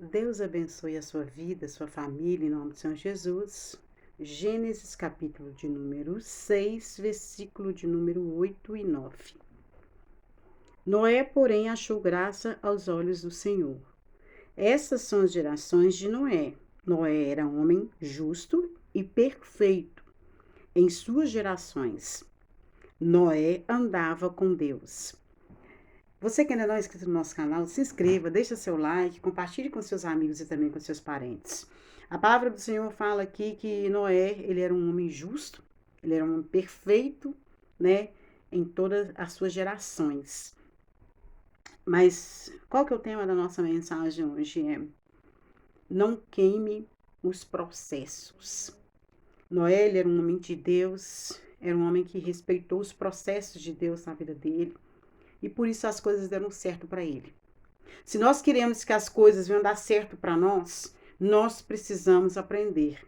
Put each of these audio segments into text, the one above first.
Deus abençoe a sua vida, a sua família, em nome do Senhor Jesus. Gênesis capítulo de número 6, versículo de número 8 e 9. Noé, porém, achou graça aos olhos do Senhor. Essas são as gerações de Noé. Noé era um homem justo e perfeito em suas gerações. Noé andava com Deus. Você que ainda não é inscrito no nosso canal, se inscreva, deixa seu like, compartilhe com seus amigos e também com seus parentes. A palavra do Senhor fala aqui que Noé, ele era um homem justo, ele era um homem perfeito, né, em todas as suas gerações. Mas qual que é o tema da nossa mensagem hoje? Não queime os processos. Noé, ele era um homem de Deus, era um homem que respeitou os processos de Deus na vida dele. E por isso as coisas deram certo para ele. Se nós queremos que as coisas venham dar certo para nós, nós precisamos aprender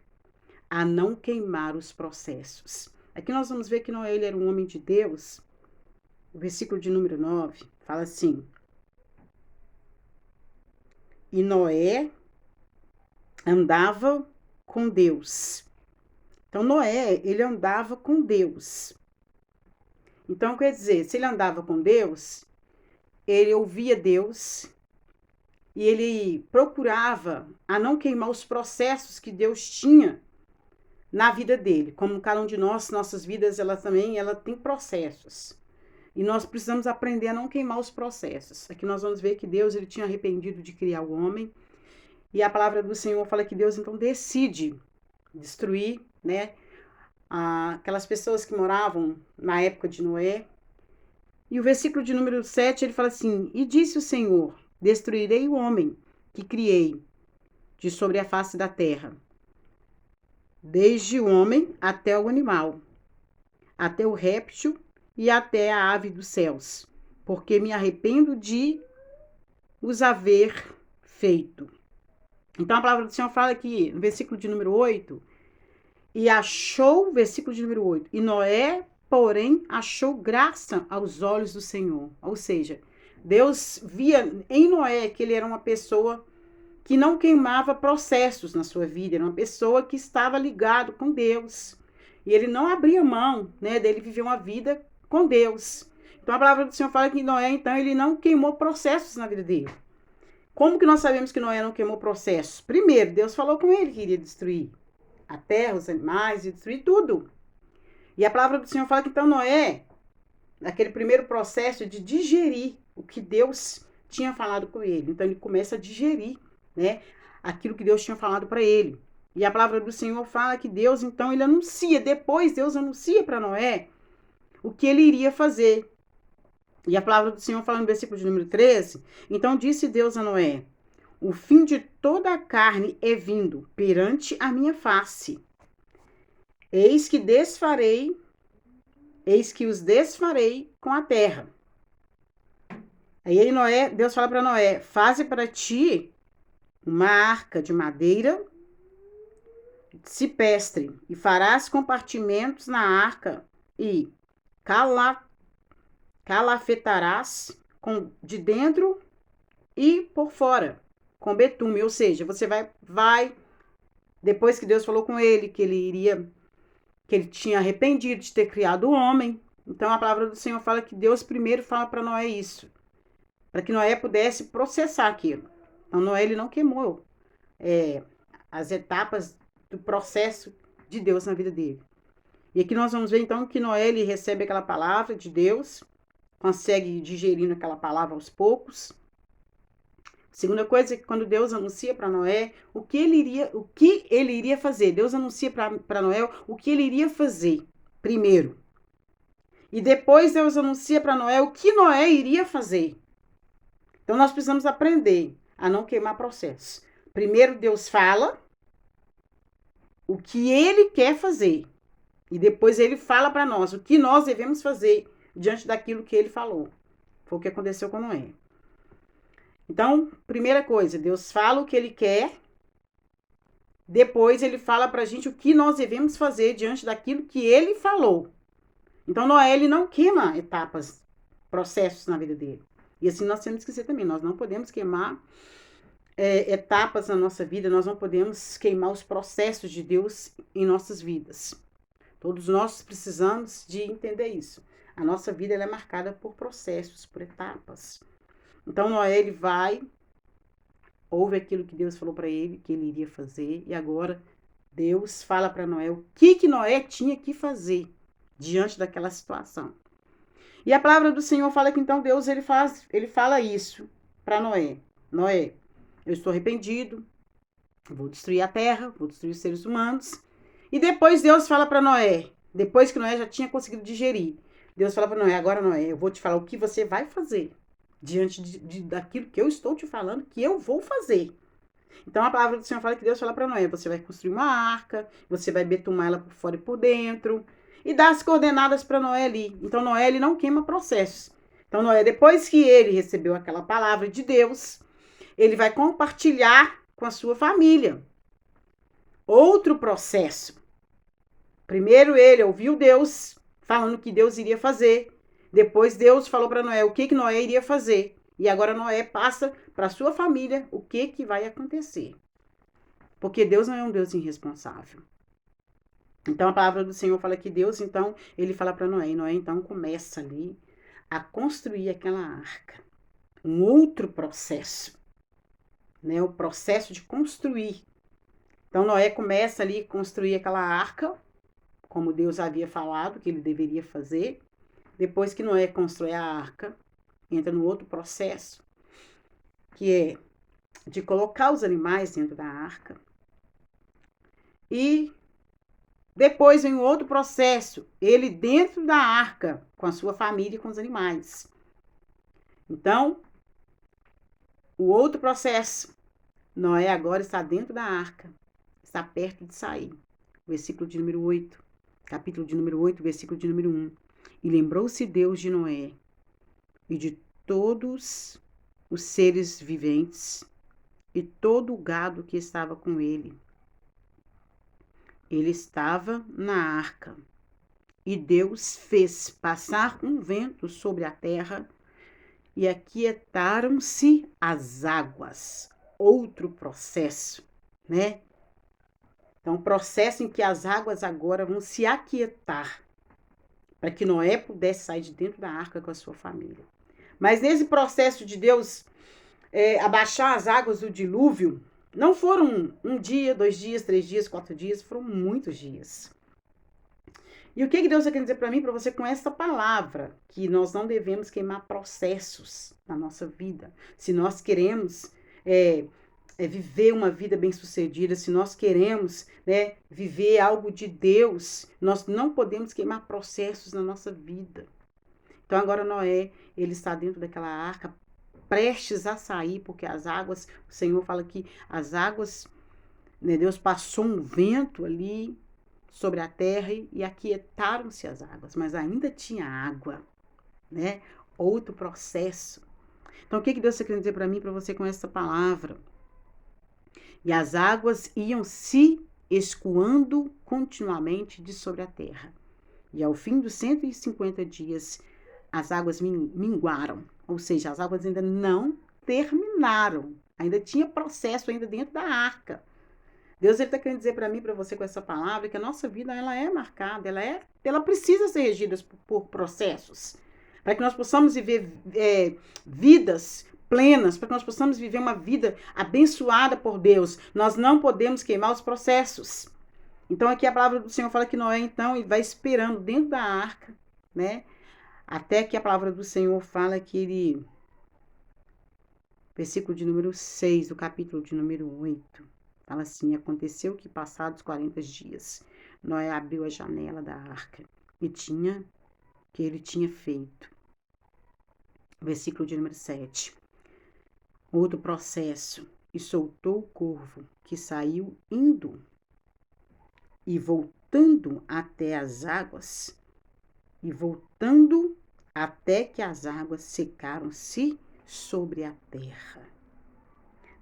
a não queimar os processos. Aqui nós vamos ver que Noé ele era um homem de Deus. O versículo de número 9 fala assim: E Noé andava com Deus. Então Noé, ele andava com Deus. Então quer dizer, se ele andava com Deus, ele ouvia Deus e ele procurava a não queimar os processos que Deus tinha na vida dele. Como cada um de nós, nossas vidas, ela tem processos. E nós precisamos aprender a não queimar os processos. Aqui nós vamos ver que Deus ele tinha arrependido de criar o homem. E a palavra do Senhor fala que Deus então decide destruir, né, aquelas pessoas que moravam na época de Noé. E o versículo de número 7, ele fala assim: E disse o Senhor: Destruirei o homem que criei de sobre a face da terra, desde o homem até o animal, até o réptil e até a ave dos céus, porque me arrependo de os haver feito. Então a palavra do Senhor fala aqui, no versículo de número 8, e achou, versículo de número 8, e Noé, porém, achou graça aos olhos do Senhor. Ou seja, Deus via em Noé que ele era uma pessoa que não queimava processos na sua vida, era uma pessoa que estava ligado com Deus. E ele não abria mão, né, dele viver uma vida com Deus. Então a palavra do Senhor fala que Noé, então, ele não queimou processos na vida dele. Como que nós sabemos que Noé não queimou processos? Primeiro, Deus falou com ele que iria destruir a terra, os animais, e destruir tudo. E a palavra do Senhor fala que então Noé, naquele primeiro processo de digerir o que Deus tinha falado com ele. Então ele começa a digerir, né, aquilo que Deus tinha falado para ele. E a palavra do Senhor fala que Deus, então, ele anuncia, depois Deus anuncia para Noé o que ele iria fazer. E a palavra do Senhor fala no versículo de número 13, então disse Deus a Noé: O fim de toda a carne é vindo perante a minha face. Eis que os desfarei com a terra. Aí Noé, Deus fala para Noé: faze para ti uma arca de madeira cipestre, e farás compartimentos na arca, e calafetarás de dentro e por fora, com betume. Ou seja, você vai, depois que Deus falou com ele, que ele tinha arrependido de ter criado o homem. Então a palavra do Senhor fala que Deus primeiro fala para Noé isso, para que Noé pudesse processar aquilo. Então Noé ele não queimou as etapas do processo de Deus na vida dele. E aqui nós vamos ver então que Noé ele recebe aquela palavra de Deus, consegue digerindo aquela palavra aos poucos. Segunda coisa é que quando Deus anuncia para Noé o que ele iria fazer, Deus anuncia para Noé o que ele iria fazer primeiro. E depois Deus anuncia para Noé o que Noé iria fazer. Então nós precisamos aprender a não queimar processos. Primeiro Deus fala o que ele quer fazer. E depois ele fala para nós o que nós devemos fazer diante daquilo que ele falou. Foi o que aconteceu com Noé. Então, primeira coisa, Deus fala o que ele quer. Depois ele fala para a gente o que nós devemos fazer diante daquilo que ele falou. Então, Noé, ele não queima etapas, processos na vida dele. E assim nós temos que ser também. Nós não podemos queimar etapas na nossa vida, nós não podemos queimar os processos de Deus em nossas vidas. Todos nós precisamos de entender isso. A nossa vida ela é marcada por processos, por etapas. Então Noé ele ouve aquilo que Deus falou para ele que ele iria fazer, e agora Deus fala para Noé o que Noé tinha que fazer diante daquela situação. E a palavra do Senhor fala que então Deus ele fala isso para Noé. Noé, eu estou arrependido, vou destruir a terra, vou destruir os seres humanos. E depois Deus fala para Noé, depois que Noé já tinha conseguido digerir, Deus fala para Noé, agora Noé, eu vou te falar o que você vai fazer diante daquilo que eu estou te falando que eu vou fazer. Então a palavra do Senhor fala que Deus fala para Noé, você vai construir uma arca, você vai betumar ela por fora e por dentro, e dá as coordenadas para Noé ali. Então Noé ele não queima processos. Então Noé, depois que ele recebeu aquela palavra de Deus, ele vai compartilhar com a sua família. Outro processo. Primeiro ele ouviu Deus falando que Deus iria fazer. Depois Deus falou para Noé o que Noé iria fazer. E agora Noé passa para a sua família o que vai acontecer. Porque Deus não é um Deus irresponsável. Então a palavra do Senhor fala que Deus, então, ele fala para Noé. E Noé, então, começa ali a construir aquela arca. Um outro processo. Né? O processo de construir. Então Noé começa ali a construir aquela arca, como Deus havia falado que ele deveria fazer. Depois que Noé constrói a arca, entra no outro processo, que é de colocar os animais dentro da arca. E depois vem o outro processo, ele dentro da arca, com a sua família e com os animais. Então, o outro processo, Noé agora está dentro da arca, está perto de sair. Versículo de número 8, capítulo de número 8, versículo de número 1. E lembrou-se Deus de Noé e de todos os seres viventes e todo o gado que estava com ele. Ele estava na arca e Deus fez passar um vento sobre a terra e aquietaram-se as águas. Outro processo, né? Então, processo em que as águas agora vão se aquietar para que Noé pudesse sair de dentro da arca com a sua família. Mas nesse processo de Deus abaixar as águas do dilúvio, não foram 1 dia, 2 dias, 3 dias, 4 dias, foram muitos dias. E o que Deus está querendo dizer para mim, para você, com essa palavra? Que nós não devemos queimar processos na nossa vida. Se nós queremos viver uma vida bem-sucedida, se nós queremos viver algo de Deus, nós não podemos queimar processos na nossa vida. Então agora Noé, ele está dentro daquela arca, prestes a sair, porque as águas, o Senhor fala que as águas, né, Deus passou um vento ali sobre a terra e aquietaram-se as águas, mas ainda tinha água, né? Outro processo. Então o que Deus está querendo dizer para mim, para você, com essa palavra? E as águas iam se escoando continuamente de sobre a terra. E ao fim dos 150 dias, as águas minguaram. Ou seja, as águas ainda não terminaram. Ainda tinha processo ainda dentro da arca. Deus está querendo dizer para mim, para você, com essa palavra, que a nossa vida ela é marcada, ela precisa ser regida por processos. Para que nós possamos viver vidas plenas, para que nós possamos viver uma vida abençoada por Deus. Nós não podemos queimar os processos. Então aqui a palavra do Senhor fala que Noé, então, ele vai esperando dentro da arca, né? Até que a palavra do Senhor fala que ele... Versículo de número 6 do capítulo de número 8. Fala assim, aconteceu que passados 40 dias, Noé abriu a janela da arca e ele tinha feito. Versículo de número 7. Outro processo. E soltou o corvo, que saiu indo e voltando até as águas, e voltando até que as águas secaram-se sobre a terra.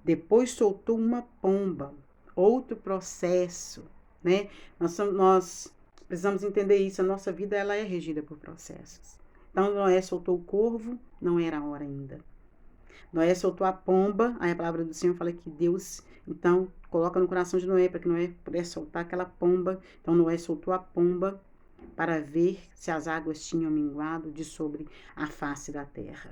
Depois soltou uma pomba, outro processo, né? Nós precisamos entender isso, a nossa vida ela é regida por processos. Então Noé soltou o corvo, não era a hora ainda. Noé soltou a pomba, aí a palavra do Senhor fala que Deus, então, coloca no coração de Noé, para que Noé pudesse soltar aquela pomba. Então, Noé soltou a pomba para ver se as águas tinham minguado de sobre a face da terra.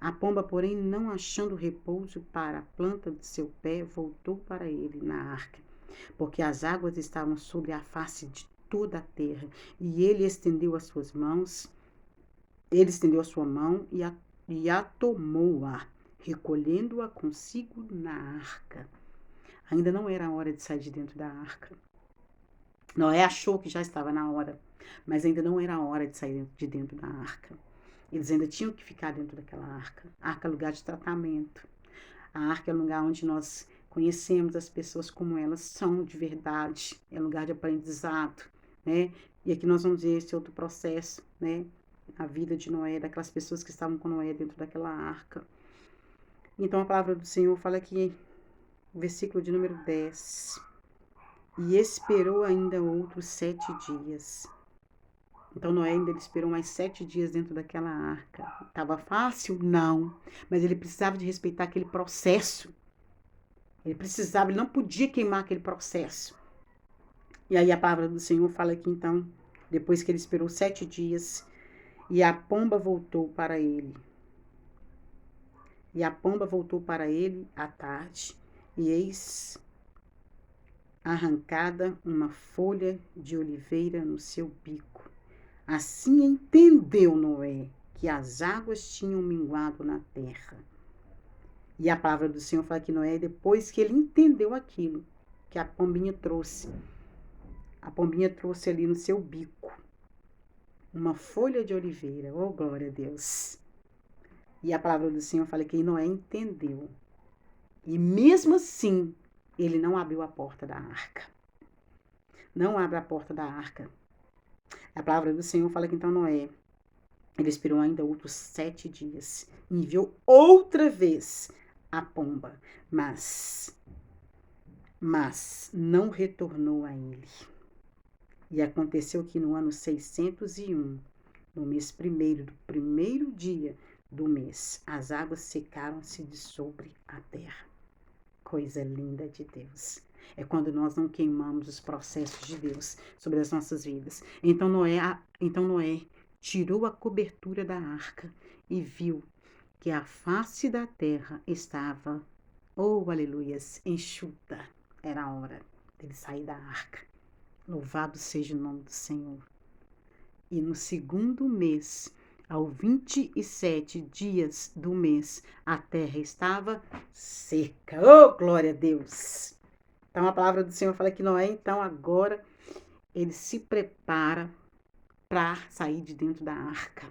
A pomba, porém, não achando repouso para a planta de seu pé, voltou para ele na arca, porque as águas estavam sobre a face de toda a terra, e ele estendeu as suas mãos, ele estendeu a sua mão e a tomou-a, recolhendo-a consigo na arca. Ainda não era a hora de sair de dentro da arca. Noé achou que já estava na hora, mas ainda não era a hora de sair de dentro da arca. Eles ainda tinham que ficar dentro daquela arca. A arca é lugar de tratamento. A arca é lugar onde nós conhecemos as pessoas como elas são de verdade. É lugar de aprendizado, né? E aqui nós vamos ver esse outro processo, né? A vida de Noé, daquelas pessoas que estavam com Noé dentro daquela arca. Então a palavra do Senhor fala aqui, versículo de número 10. E esperou ainda outros 7 dias. Então Noé ainda esperou mais 7 dias dentro daquela arca. Estava fácil? Não. Mas ele precisava de respeitar aquele processo. Ele não podia queimar aquele processo. E aí a palavra do Senhor fala aqui então, depois que ele esperou 7 dias, e a pomba voltou para ele. E a pomba voltou para ele à tarde, e eis arrancada uma folha de oliveira no seu bico. Assim entendeu Noé que as águas tinham minguado na terra. E a palavra do Senhor fala que Noé, depois que ele entendeu aquilo que a pombinha trouxe ali no seu bico uma folha de oliveira. Oh, glória a Deus! E a palavra do Senhor fala que Noé entendeu. E mesmo assim, ele não abriu a porta da arca. Não abre a porta da arca. A palavra do Senhor fala que então Noé, ele esperou ainda outros 7 dias. Enviou outra vez a pomba, mas não retornou a ele. E aconteceu que no ano 601, no mês primeiro, do primeiro dia do mês, as águas secaram-se de sobre a terra. Coisa linda de Deus. É quando nós não queimamos os processos de Deus sobre as nossas vidas. Então Noé tirou a cobertura da arca e viu que a face da terra estava, oh aleluias, enxuta. Era a hora dele sair da arca. Louvado seja o nome do Senhor. E no segundo mês, ao 27 dias do mês, a terra estava seca. Oh, glória a Deus! Então a palavra do Senhor fala que Noé, então agora, ele se prepara para sair de dentro da arca.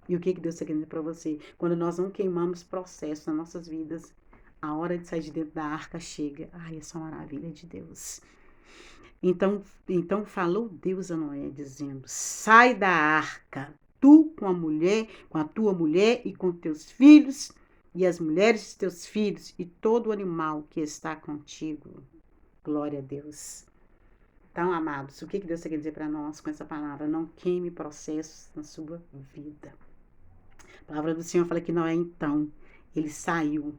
E o que Deus está querendo para você? Quando nós não queimamos processos nas nossas vidas, a hora de sair de dentro da arca chega. Ai, essa é uma maravilha de Deus. Então falou Deus a Noé, dizendo: sai da arca, tu com a tua mulher e com teus filhos, e as mulheres de teus filhos, e todo o animal que está contigo. Glória a Deus. Então, amados, o que Deus quer dizer para nós com essa palavra? Não queime processos na sua vida. A palavra do Senhor fala que Noé, então, ele saiu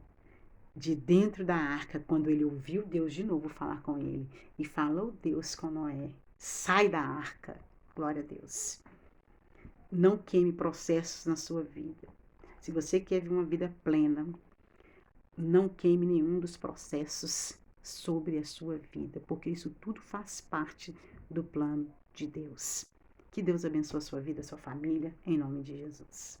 de dentro da arca, quando ele ouviu Deus de novo falar com ele. E falou Deus com Noé: sai da arca. Glória a Deus. Não queime processos na sua vida. Se você quer viver uma vida plena, não queime nenhum dos processos sobre a sua vida, porque isso tudo faz parte do plano de Deus. Que Deus abençoe a sua vida, a sua família, em nome de Jesus.